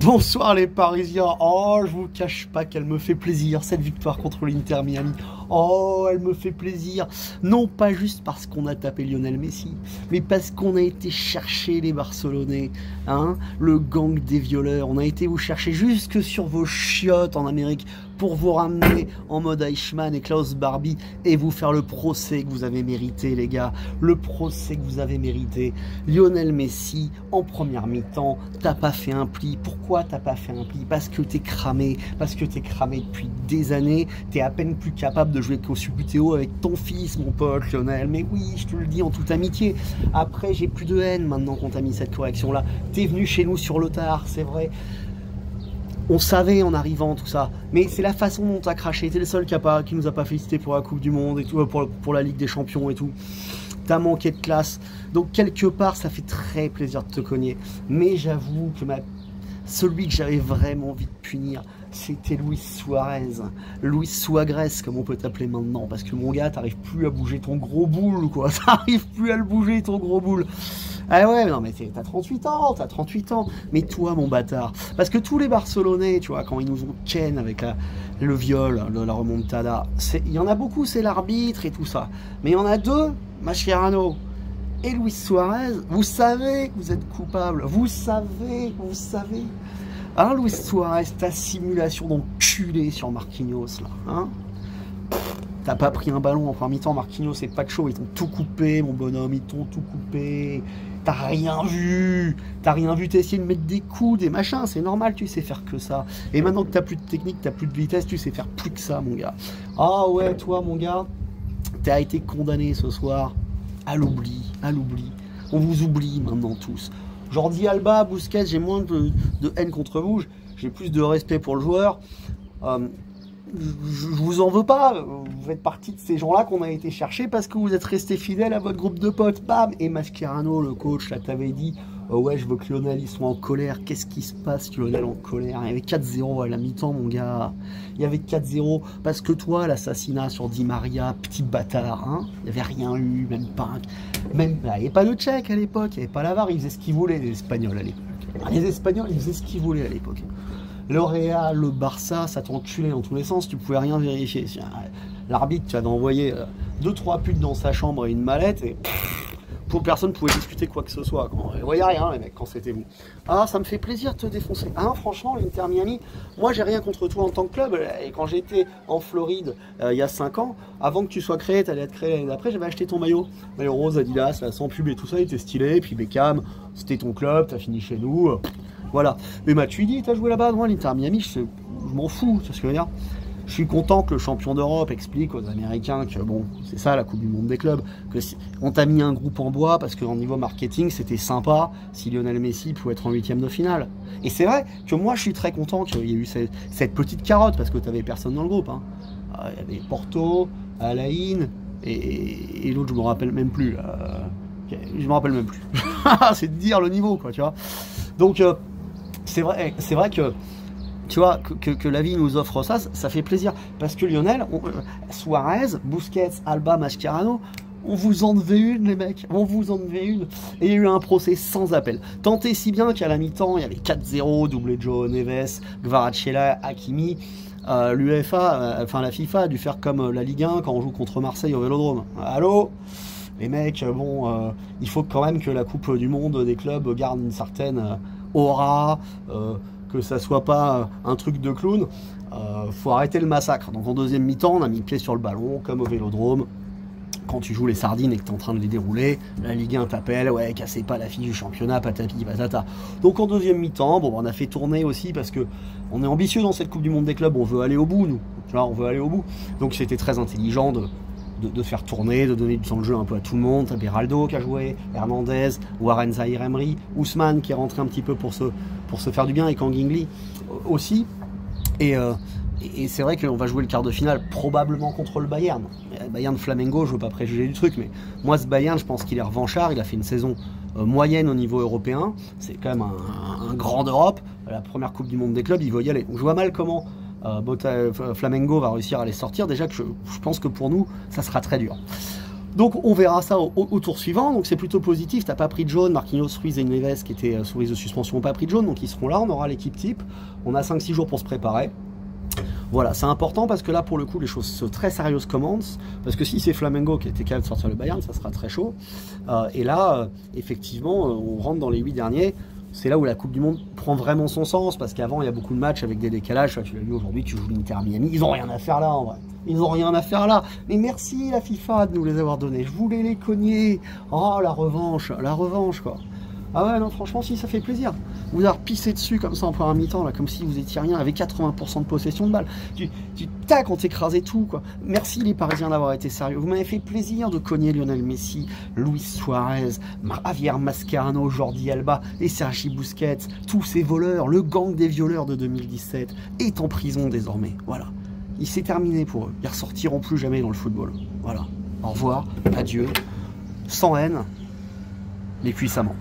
Bonsoir les Parisiens. Oh, je vous cache pas qu'elle me fait plaisir, cette victoire contre l'Inter Miami. Oh, elle me fait plaisir. Non pas juste parce qu'on a tapé Lionel Messi, mais parce qu'on a été chercher les Barcelonais, hein, le gang des violeurs. On a été vous chercher jusque sur vos chiottes en Amérique pour vous ramener en mode Eichmann et Klaus Barbie et vous faire le procès que vous avez mérité, les gars. Le procès que vous avez mérité. Lionel Messi, en première mi-temps, t'as pas fait un pli. Pourquoi t'as pas fait un pli? Parce que t'es cramé. Parce que t'es cramé depuis des années. T'es à peine plus capable de jouer qu'au Subutéo avec ton fils, mon pote Lionel. Mais oui, je te le dis en toute amitié. Après, j'ai plus de haine maintenant qu'on t'a mis cette correction-là. T'es venu chez nous sur le tard, c'est vrai. On savait en arrivant tout ça, mais c'est la façon dont t'as craché. T'es le seul qui nous a pas félicité pour la Coupe du Monde et tout, pour la Ligue des Champions et tout. T'as manqué de classe. Donc quelque part, ça fait très plaisir de te cogner. Mais j'avoue que celui que j'avais vraiment envie de punir, c'était Luis Suarez. Luis Suarez, comme on peut t'appeler maintenant. Parce que mon gars, t'arrives plus à bouger ton gros boule, quoi. T'arrives plus à le bouger, ton gros boule. Ah ouais, non mais t'as 38 ans, t'as 38 ans. Mais toi, mon bâtard, parce que tous les Barcelonais, tu vois, quand ils nous ont ken avec le viol, la remontada, il y en a beaucoup, c'est l'arbitre et tout ça. Mais il y en a deux, Mascherano et Luis Suarez, vous savez que vous êtes coupable. Vous savez. Alors Luis Suarez, ta simulation d'enculé sur Marquinhos, là, hein? T'as pas pris un ballon en première mi-temps, Marquinhos et Pacho, ils t'ont tout coupé, mon bonhomme, ils t'ont tout coupé. T'as rien vu, t'as essayé de mettre des coups, des machins, c'est normal, tu sais faire que ça. Et maintenant que t'as plus de technique, t'as plus de vitesse, tu sais faire plus que ça, mon gars. Ah ouais, toi, mon gars, t'as été condamné ce soir à l'oubli. On vous oublie maintenant tous. Jordi Alba, Busquets, j'ai moins de haine contre vous, j'ai plus de respect pour le joueur. Je vous en veux pas, vous faites partie de ces gens-là qu'on a été chercher parce que vous êtes restés fidèles à votre groupe de potes, bam. Et Mascherano, le coach, là, t'avais dit, ouais, je veux que Lionel, il soit en colère. Qu'est-ce qui se passe, Lionel, en colère? Il y avait 4-0 à la mi-temps, mon gars. Il y avait 4-0 parce que toi, l'assassinat sur Di Maria, petit bâtard, hein, il n'y avait rien eu, même pas... il n'y avait pas de Tchèque à l'époque, il n'y avait pas la VAR, ils faisaient ce qu'ils voulaient, les Espagnols, à l'époque. Les Espagnols, ils faisaient ce qu'ils voulaient à l'époque. Le Real, le Barça, ça t'enculait dans tous les sens, tu pouvais rien vérifier. L'arbitre, tu avais envoyé 2-3 putes dans sa chambre et une mallette, et personne ne pouvait discuter quoi que ce soit. Vous voyez rien, les mecs, quand c'était vous. Ah, ça me fait plaisir de te défoncer. Ah, franchement, l'Inter Miami, moi, j'ai rien contre toi en tant que club. Et quand j'étais en Floride, il y a 5 ans, avant que tu sois créé, tu allais être créé l'année d'après, j'avais acheté ton maillot rose Adidas, là, sans pub et tout ça, il était stylé. Et puis Beckham, c'était ton club, t'as fini chez nous. Voilà. Mais Matuidi, t'as joué là-bas, moi, l'Inter Miami, je m'en fous, c'est ce que je veux dire. Je suis content que le champion d'Europe explique aux Américains que, bon, c'est ça la Coupe du Monde des clubs, que on t'a mis un groupe en bois parce qu'en niveau marketing, c'était sympa si Lionel Messi pouvait être en 8e de finale. Et c'est vrai que moi, je suis très content qu'il y ait eu cette petite carotte parce que t'avais personne dans le groupe. Hein. Il y avait Porto, Alain et l'autre, je me rappelle même plus. Je me rappelle même plus. C'est de dire le niveau, quoi, tu vois. Donc, c'est vrai que tu vois, que la vie nous offre ça, ça fait plaisir. Parce que Lionel, Suarez, Busquets, Alba, Mascherano, on vous en devait une, les mecs. On vous en devait une. Et il y a eu un procès sans appel. Tant et si bien qu'à la mi-temps, il y avait 4-0, doublé Joe Neves, Kvaratskhelia, Hakimi. L'UEFA, enfin la FIFA a dû faire comme la Ligue 1 quand on joue contre Marseille au Vélodrome. Allô? Les mecs, bon, il faut quand même que la Coupe du Monde des clubs garde une certaine aura, que ça soit pas un truc de clown. Faut arrêter le massacre. Donc en deuxième mi-temps, on a mis le pied sur le ballon, comme au Vélodrome. Quand tu joues les sardines et que tu es en train de les dérouler, la Ligue 1 t'appelle, ouais, cassez pas la fille du championnat, patati patata. Donc en deuxième mi-temps, bon, on a fait tourner aussi parce que on est ambitieux dans cette Coupe du Monde des clubs, on veut aller au bout, nous. Tu vois, on veut aller au bout. Donc c'était très intelligent de faire tourner, de donner du temps de jeu un peu à tout le monde. T'as Beraldo qui a joué, Hernandez, Warren Zaïre-Emery, Ousmane qui est rentré un petit peu pour se faire du bien, et Kangingli aussi. Et c'est vrai qu'on va jouer le quart de finale probablement contre le Bayern. Bayern Flamengo, je veux pas préjuger du truc, mais moi ce Bayern, je pense qu'il est revanchard, il a fait une saison moyenne au niveau européen, c'est quand même un grand d'Europe, la première Coupe du Monde des clubs, il va y aller. Donc je vois mal comment Flamengo va réussir à les sortir, déjà que je pense que pour nous, ça sera très dur. Donc on verra ça au tour suivant, donc c'est plutôt positif, t'as pas pris de jaune, Marquinhos, Ruiz et Neves qui étaient sous risque de suspension n'ont pas pris de jaune, donc ils seront là, on aura l'équipe type, on a 5-6 jours pour se préparer. Voilà, c'est important parce que là, pour le coup, les choses très sérieuses commencent. Parce que si c'est Flamengo qui était capable de sortir le Bayern, ça sera très chaud. Et là, effectivement, on rentre dans les 8 derniers. C'est là où la Coupe du Monde prend vraiment son sens. Parce qu'avant, il y a beaucoup de matchs avec des décalages. Tu l'as vu aujourd'hui, tu joues l'Inter Miami. Ils n'ont rien à faire là, en vrai. Ils n'ont rien à faire là. Mais merci, la FIFA, de nous les avoir donnés. Je voulais les cogner. Oh, la revanche, quoi. Ah ouais, non, franchement, si, ça fait plaisir. Vous avoir pissé dessus comme ça en première mi-temps, là, comme si vous étiez rien, avec 80% de possession de balle. Tac, on t'écrasait tout, quoi. Merci les Parisiens d'avoir été sérieux. Vous m'avez fait plaisir de cogner Lionel Messi, Luis Suarez, Javier Mascherano, Jordi Alba et Sergi Busquets. Tous ces voleurs, le gang des violeurs de 2017 est en prison désormais. Voilà. Il s'est terminé pour eux. Ils ressortiront plus jamais dans le football. Voilà. Au revoir, adieu, sans haine, mais puissamment.